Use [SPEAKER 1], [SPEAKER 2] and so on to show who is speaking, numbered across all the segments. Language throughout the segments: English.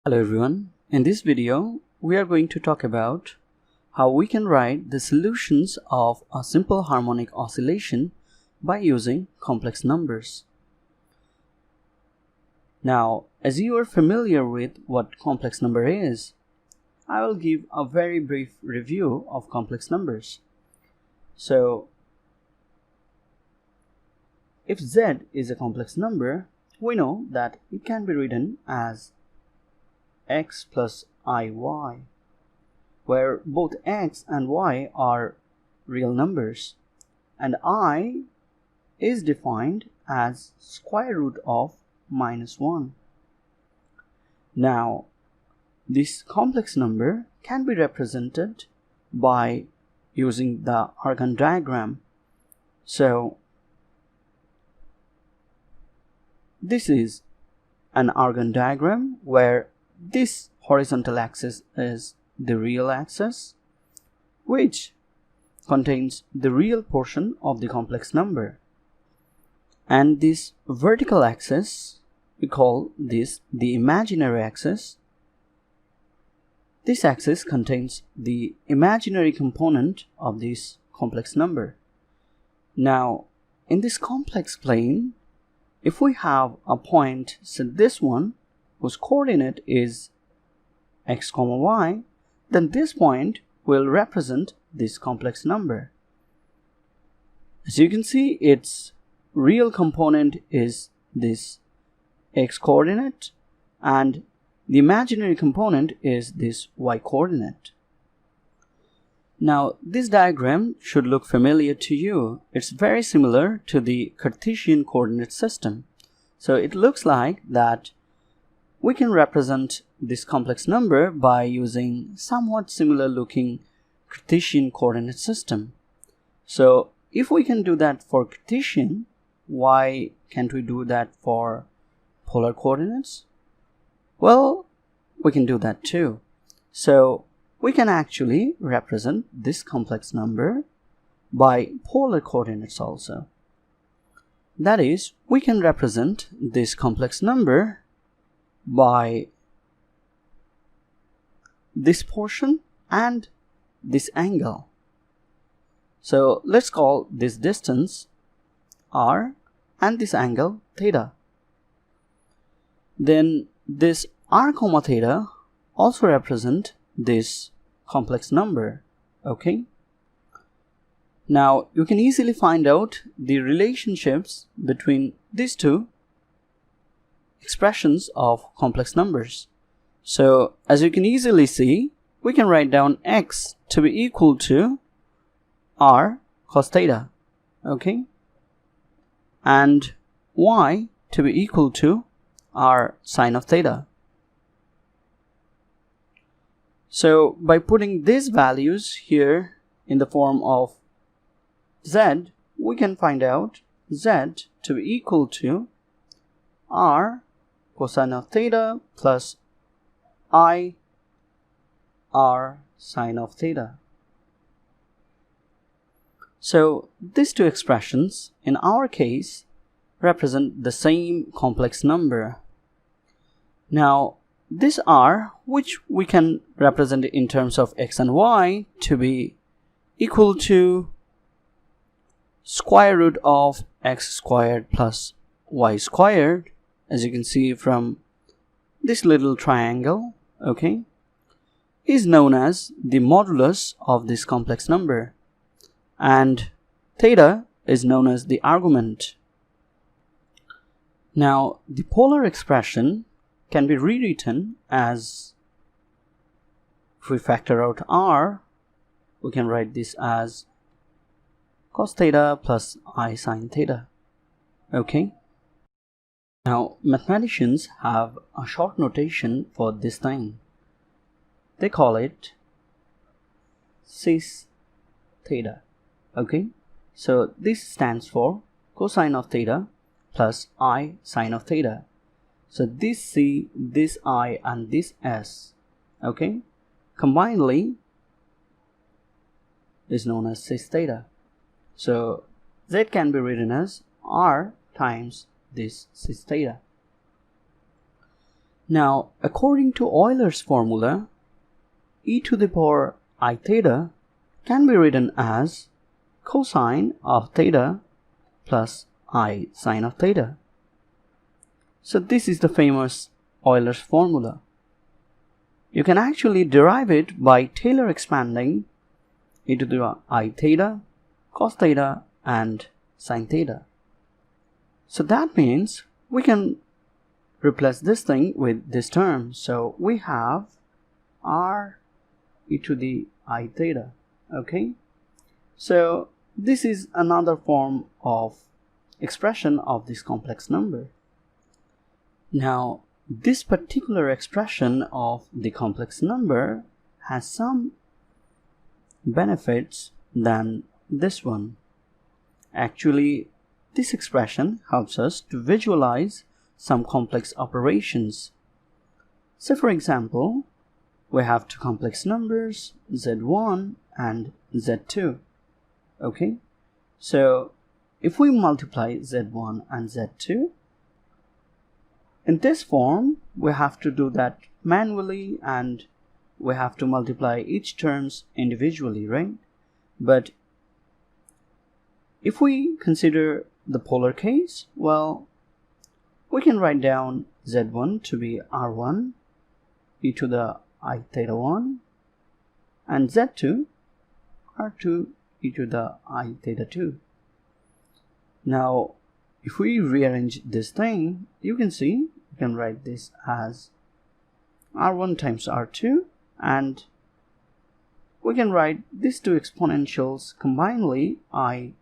[SPEAKER 1] Hello everyone, in this video we are going to talk about how we can write the solutions of a simple harmonic oscillation by using complex numbers. Now, as you are familiar with what complex number is, I will give a very brief review of complex numbers. So, if z is a complex number, we know that it can be written as x plus iy, where both x and y are real numbers, and I is defined as square root of -1. Now, this complex number can be represented by using the Argand diagram. So, this is an Argand diagram where this horizontal axis is the real axis, which contains the real portion of the complex number, and this vertical axis, we call this the imaginary axis. This axis contains the imaginary component of this complex number. Now, in this complex plane, if we have a point, say this one, whose coordinate is x, y, then this point will represent this complex number. As you can see, its real component is this x coordinate and the imaginary component is this y coordinate. Now, this diagram should look familiar to you. It's very similar to the Cartesian coordinate system. So it looks like that we can represent this complex number by using somewhat similar looking Cartesian coordinate system. So if we can do that for Cartesian, why can't we do that for polar coordinates? Well, we can do that too. So we can actually represent this complex number by polar coordinates also. That is, we can represent this complex number by this portion and this angle. So let's call this distance r and this angle theta. Then this r comma theta also represent this complex number. Okay. Now you can easily find out the relationships between these two expressions of complex numbers. So as you can easily see, we can write down x to be equal to r cos theta, okay, and y to be equal to r sine of theta. So by putting these values here in the form of z, we can find out z to be equal to r cosine of theta plus I r sine of theta. So these two expressions in our case represent the same complex number. Now this r, which we can represent in terms of x and y, to be equal to square root of x squared plus y squared, as you can see from this little triangle, okay, is known as the modulus of this complex number, and theta is known as the argument. Now the polar expression can be rewritten as, if we factor out r, we can write this as cos theta plus I sine theta, okay. Now mathematicians have a short notation for this thing. They call it cis theta, okay. So this stands for cosine of theta plus I sine of theta. So this c, this I and this s, okay, combinedly is known as cis theta. So z can be written as r times this cis theta. Now, according to Euler's formula, e to the power I theta can be written as cosine of theta plus I sine of theta. So this is the famous Euler's formula. You can actually derive it by Taylor expanding e to the I theta, cos theta and sine theta. So that means we can replace this thing with this term. So we have r e to the I theta. Okay, so this is another form of expression of this complex number. Now, this particular expression of the complex number has some benefits than this one. Actually, this expression helps us to visualize some complex operations. So for example, we have two complex numbers, z1 and z2. Okay, so if we multiply z1 and z2, in this form we have to do that manually and we have to multiply each terms individually, right? But if we consider the polar case, well, we can write down z1 to be r1 e to the I theta 1 and z2 r2 e to the I theta 2. Now, if we rearrange this thing, you can see you can write this as r1 times r2, and we can write these two exponentials combinedly I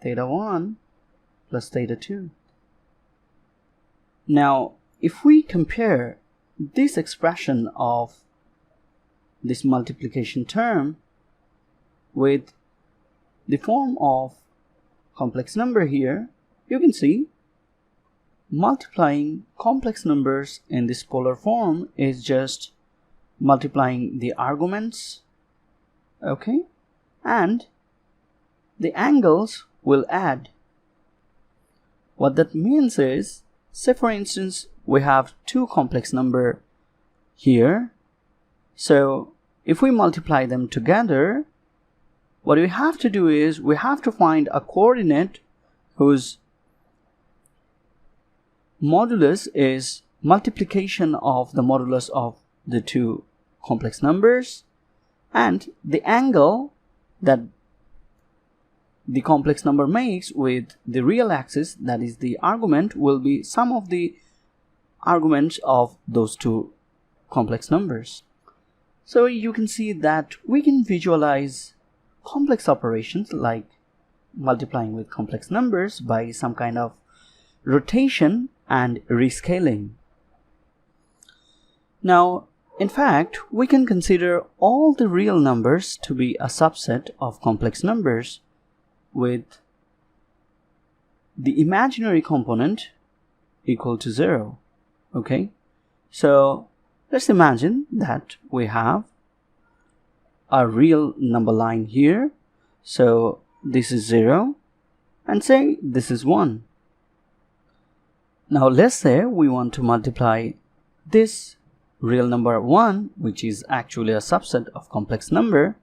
[SPEAKER 1] theta 1 plus theta 2. Now, if we compare this expression of this multiplication term with the form of complex number here, you can see multiplying complex numbers in this polar form is just multiplying the arguments, okay, and the angles will add. What that means is, say for instance, we have two complex number here. So if we multiply them together, what we have to do is we have to find a coordinate whose modulus is multiplication of the modulus of the two complex numbers, and the angle that the complex number makes with the real axis, that is the argument, will be sum of the arguments of those two complex numbers. So you can see that we can visualize complex operations like multiplying with complex numbers by some kind of rotation and rescaling. Now, in fact, we can consider all the real numbers to be a subset of complex numbers with the imaginary component equal to 0. Okay, so let's imagine that we have a real number line here. So this is 0 and say this is 1. Now let's say we want to multiply this real number 1, which is actually a subset of complex number,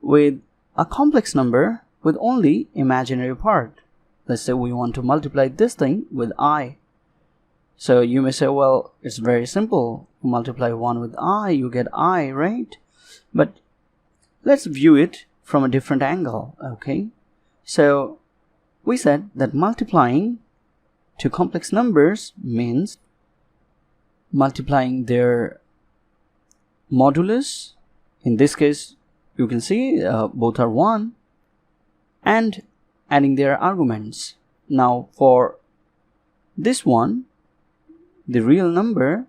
[SPEAKER 1] with a complex number with only imaginary part. Let's say we want to multiply this thing with I. So you may say, well, it's very simple. You multiply 1 with I, you get I, right? But let's view it from a different angle, okay? So we said that multiplying two complex numbers means multiplying their modulus. In this case, you can see both are 1, and adding their arguments. Now for this one, the real number,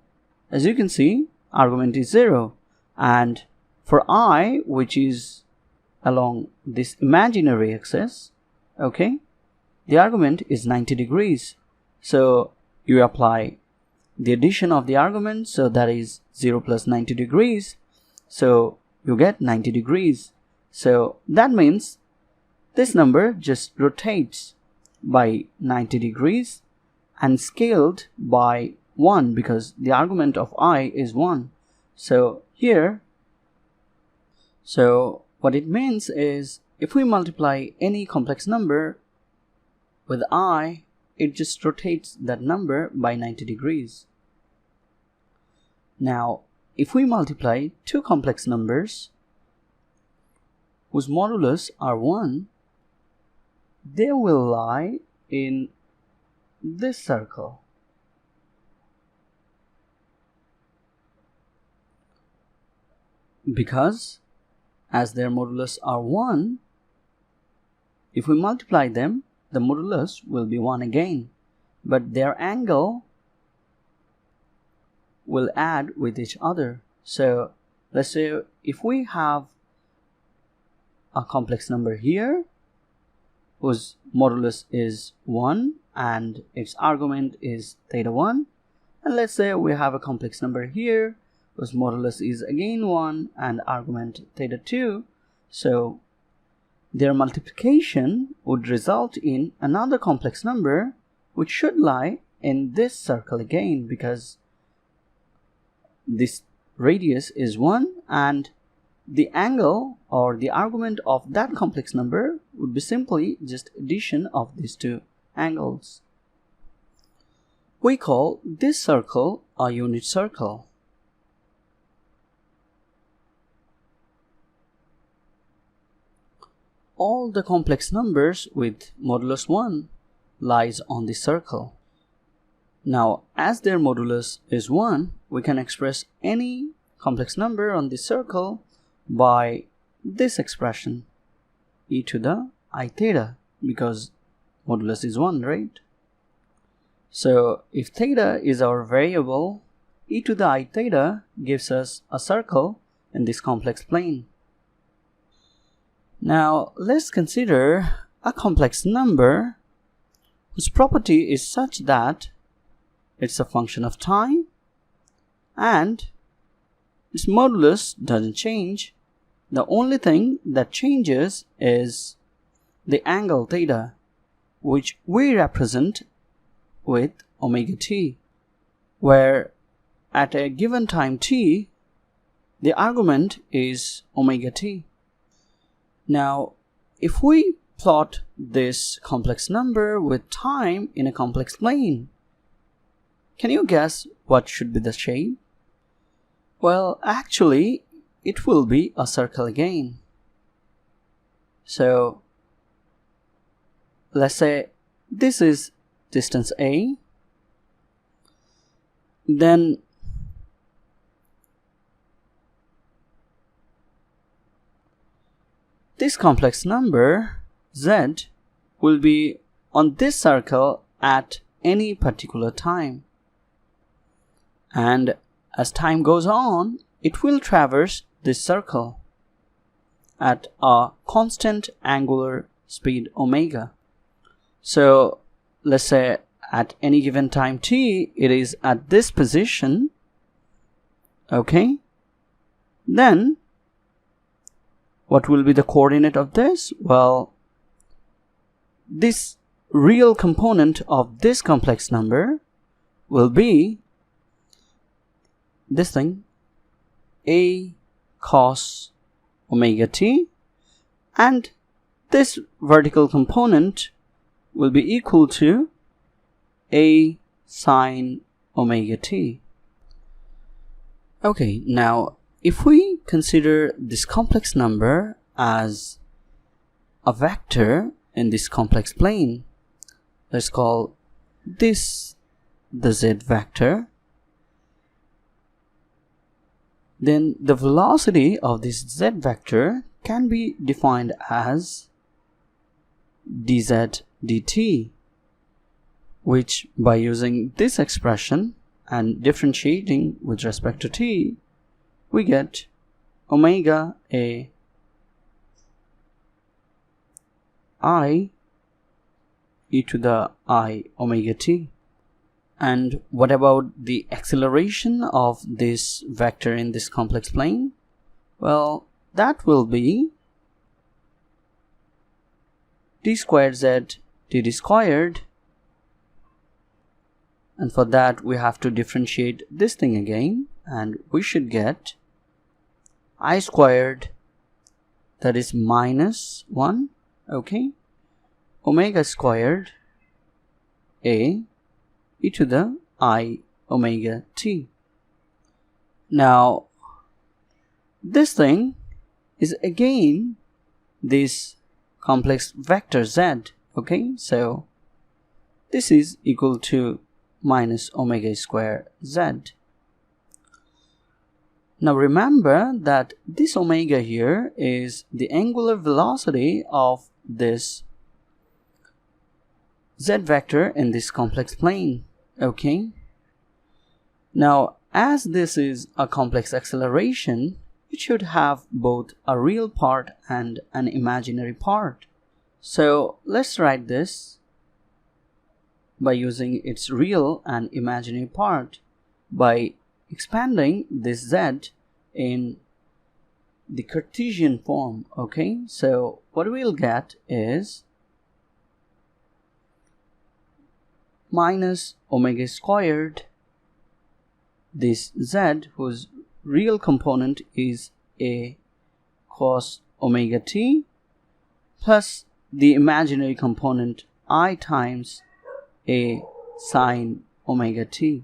[SPEAKER 1] as you can see, argument is 0, and for I, which is along this imaginary axis, okay, the argument is 90 degrees. So you apply the addition of the arguments, so that is 0 plus 90 degrees, so you get 90 degrees. So that means this number just rotates by 90 degrees and scaled by 1 because the argument of I is 1. So here, so what it means is if we multiply any complex number with I, it just rotates that number by 90 degrees. Now, if we multiply two complex numbers whose modulus are 1, they will lie in this circle. Because as their modulus are 1, if we multiply them, the modulus will be 1 again, but their angle will add with each other. So let's say if we have a complex number here whose modulus is 1 and its argument is theta 1, and let's say we have a complex number here whose modulus is again 1 and argument theta 2, so their multiplication would result in another complex number which should lie in this circle again, because this radius is 1 and the angle or the argument of that complex number would be simply just addition of these two angles. We call this circle a unit circle. All the complex numbers with modulus 1 lies on this circle. Now, as their modulus is 1, we can express any complex number on this circle by this expression, e to the I theta, because modulus is 1, right? So if theta is our variable, e to the I theta gives us a circle in this complex plane. Now let's consider a complex number whose property is such that it's a function of time and its modulus doesn't change. The only thing that changes is the angle theta, which we represent with omega t, where at a given time t, the argument is omega t. Now, if we plot this complex number with time in a complex plane, can you guess what should be the shape? Well, actually, it will be a circle again. So, let's say this is distance A, then this complex number z will be on this circle at any particular time, and as time goes on, it will traverse this circle at a constant angular speed omega. So let's say at any given time t, it is at this position, okay? Then what will be the coordinate of this? Well, this real component of this complex number will be this thing, a cos omega t, and this vertical component will be equal to a sine omega t. Okay, now if we consider this complex number as a vector in this complex plane, let's call this the z vector, then the velocity of this z vector can be defined as dz dt, which by using this expression and differentiating with respect to t, we get omega a I e to the I omega t. And what about the acceleration of this vector in this complex plane? Well, that will be d squared z dt squared, And for that we have to differentiate this thing again, and we should get I squared, that is minus 1, okay, omega squared a e to the I omega t. Now this thing is again this complex vector z, okay, so this is equal to minus omega square z. Now remember that this omega here is the angular velocity of this z vector in this complex plane, okay. Now as this is a complex acceleration, it should have both a real part and an imaginary part. So let's write this by using its real and imaginary part by expanding this z in the Cartesian form, okay. So what we'll get is minus omega squared this z whose real component is a cos omega t plus the imaginary component I times a sine omega t.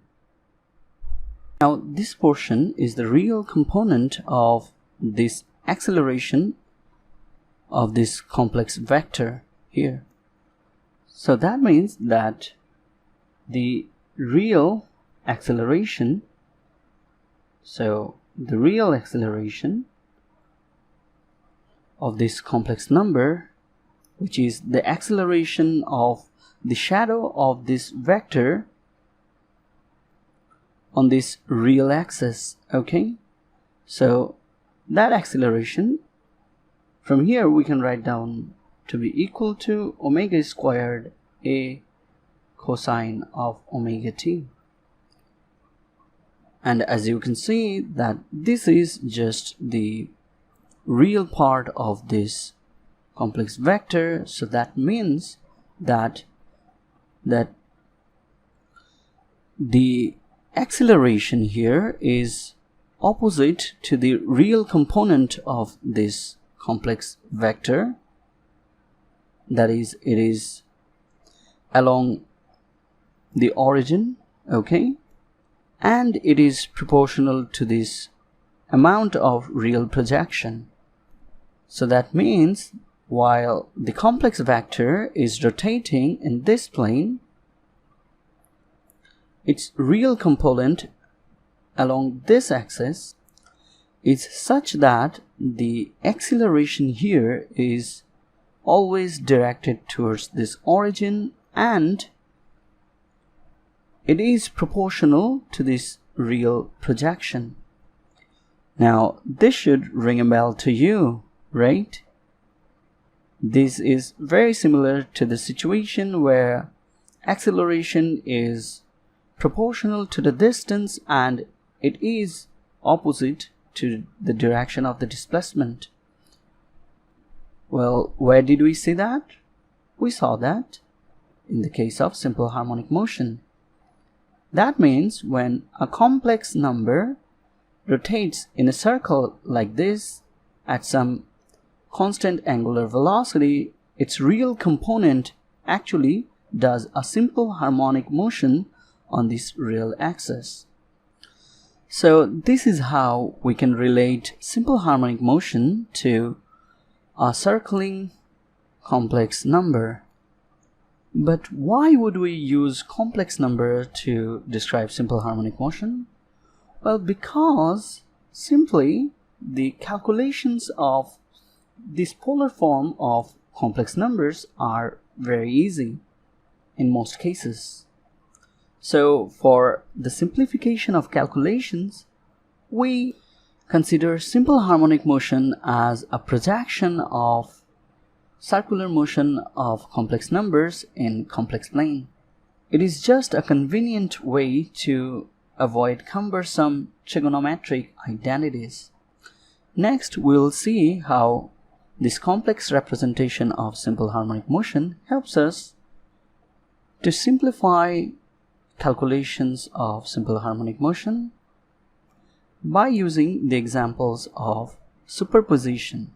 [SPEAKER 1] Now this portion is the real component of this acceleration of this complex vector here. So that means that the real acceleration, so the real acceleration of this complex number, which is the acceleration of the shadow of this vector on this real axis, okay. So that acceleration from here we can write down to be equal to omega squared a cosine of omega t. And as you can see that this is just the real part of this complex vector, so that means that the acceleration here is opposite to the real component of this complex vector, that is, it is along the origin, okay, and it is proportional to this amount of real projection. So that means while the complex vector is rotating in this plane, its real component along this axis is such that the acceleration here is always directed towards this origin and it is proportional to this real projection. Now this should ring a bell to you, right? This is very similar to the situation where acceleration is proportional to the distance and it is opposite to the direction of the displacement. Well, where did we see that? We saw that in the case of simple harmonic motion. That means when a complex number rotates in a circle like this at some constant angular velocity, its real component actually does a simple harmonic motion on this real axis. So this is how we can relate simple harmonic motion to a circling complex number. But why would we use complex number to describe simple harmonic motion? Well, because simply the calculations of this polar form of complex numbers are very easy in most cases. So for the simplification of calculations, we consider simple harmonic motion as a projection of circular motion of complex numbers in complex plane. It is just a convenient way to avoid cumbersome trigonometric identities. Next, we'll see how this complex representation of simple harmonic motion helps us to simplify calculations of simple harmonic motion by using the examples of superposition.